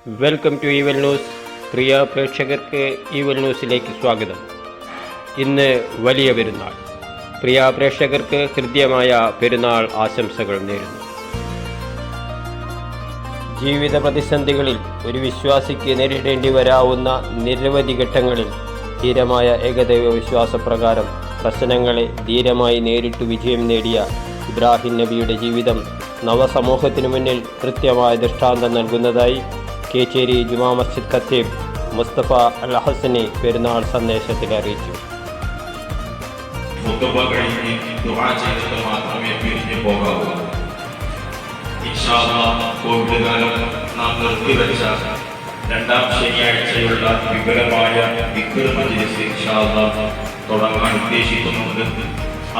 Welcome to ഈവൽ news. പ്രിയ പ്രേക്ഷകർക്ക് ഈവൽ ന്യൂസിലേക്ക് സ്വാഗതം. ഇന്ന് വലിയ പെരുന്നാൾ. പ്രിയ പ്രേക്ഷകർക്ക് ഹൃദ്യമായ പെരുന്നാൾ ആശംസകൾ നേരുന്നു. ജീവിത പ്രതിസന്ധികളിൽ ഒരു വിശ്വാസിക്ക് നേരിടേണ്ടി വരാവുന്ന നിരവധി ഘട്ടങ്ങളിൽ ധീരമായ ഏകദൈവ വിശ്വാസപ്രകാരം പ്രശ്നങ്ങളെ ധീരമായി നേരിട്ട് വിജയം നേടിയ ഇബ്രാഹിം നബിയുടെ ജീവിതം നവസമൂഹത്തിനു മുന്നിൽ കൃത്യമായ ദൃഷ്ടാന്തം നൽകുന്നതായി കേച്ചേരി ജുമാ മസ്ജിദ് ഖത്തീബ് മുസ്തഫ അൽ ഹസനി പെരുന്നാൾ സന്ദേശത്തിൽ അറിയിച്ചു. കോവിഡ് കാലം നാം നിർത്തിവെച്ച രണ്ടാം ശനിയാഴ്ചയുള്ള വിപുലമായ ദിക്ർ മജ്‌ലിസ് ഇൻഷാ അല്ലാഹ് തുടങ്ങാൻ ഉദ്ദേശിക്കുന്നുണ്ട്.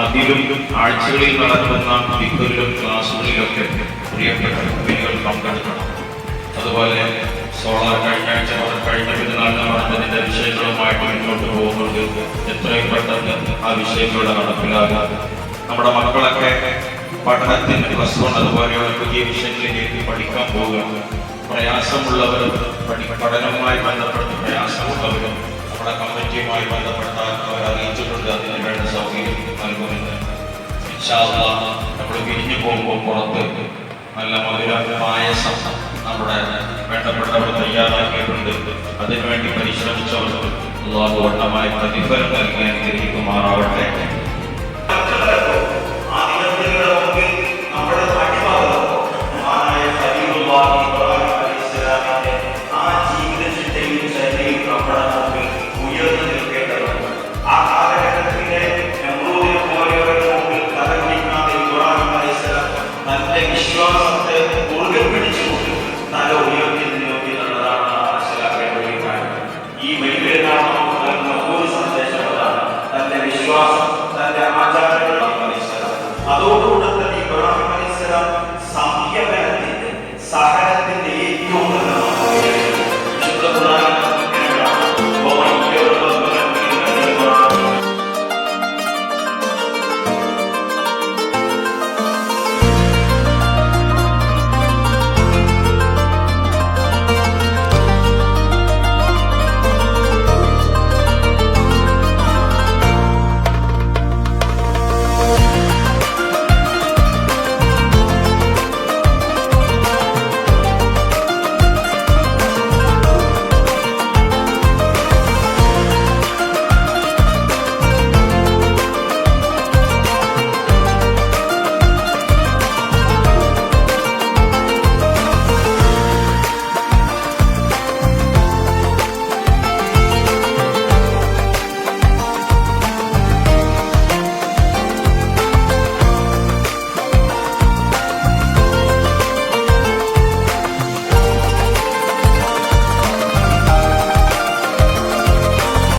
അതിലും ആഴ്ചകളിൽ നടക്കുന്ന ദിക്റിലും ക്ലാസുകളിലൊക്കെ പ്രിയപ്പെട്ട കുട്ടികൾ പങ്കെടുക്കണം. അതുപോലെ സോളാർ കഴിഞ്ഞ പെരുന്നാളിന് നടന്നതിൻ്റെ വിഷയങ്ങളുമായിട്ട് മുന്നോട്ട് പോകുന്നുണ്ട്. എത്രയും പെട്ടെന്ന് ആ വിഷയങ്ങളുടെ നടപ്പിലാകാം. നമ്മുടെ മക്കളൊക്കെ പഠനത്തിന് പ്ലസ് വൺ അതുപോലെയുള്ള പുതിയ വിഷയങ്ങളിലേക്ക് പഠിക്കാൻ പോകുക. പ്രയാസമുള്ളവരും പഠനവുമായി ബന്ധപ്പെട്ട് പ്രയാസമുള്ളവരും നമ്മുടെ കമ്മിറ്റിയുമായി ബന്ധപ്പെട്ട അവർ അറിയിച്ചിട്ടുണ്ട്. അതിന് വേണ്ട സൗകര്യം നൽകുന്നുണ്ട്. ഇൻഷാ അല്ലാഹ് നമ്മൾ പിരിഞ്ഞു പോകുമ്പോൾ പുറത്ത് നല്ല മധുര പായസം നമ്മുടെ വേണ്ടപ്പെട്ടവർ തയ്യാറാക്കിയിട്ടുണ്ട്. അതിനുവേണ്ടി പരിശ്രമിച്ചവർക്ക് അല്ലാഹു വണ്ണമായ പ്രതിഫലം നൽകി അനുഗ്രഹിക്കുമാറാവട്ടെ. അതോടുകൂടെ തന്നെ ഇബ്രാഹിം അലൈഹിസ്സലാം സംയമനത്തിന്റെ സഹനത്തിന്റെ